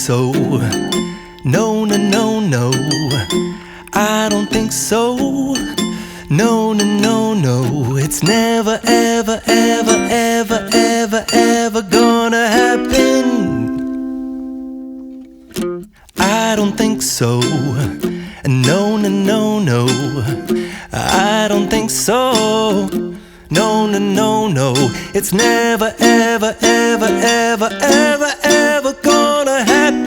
so. No, no, no, no, I don't think so. No, no, no, no, it's never, ever, ever, ever, ever, ever gonna happen. I don't think so. No, no, no, no, I don't think so. No, no, no, no, it's never, ever, ever, ever, ever, ever gonna happen.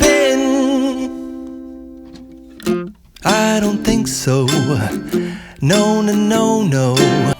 I don't think so. No, no, no, no.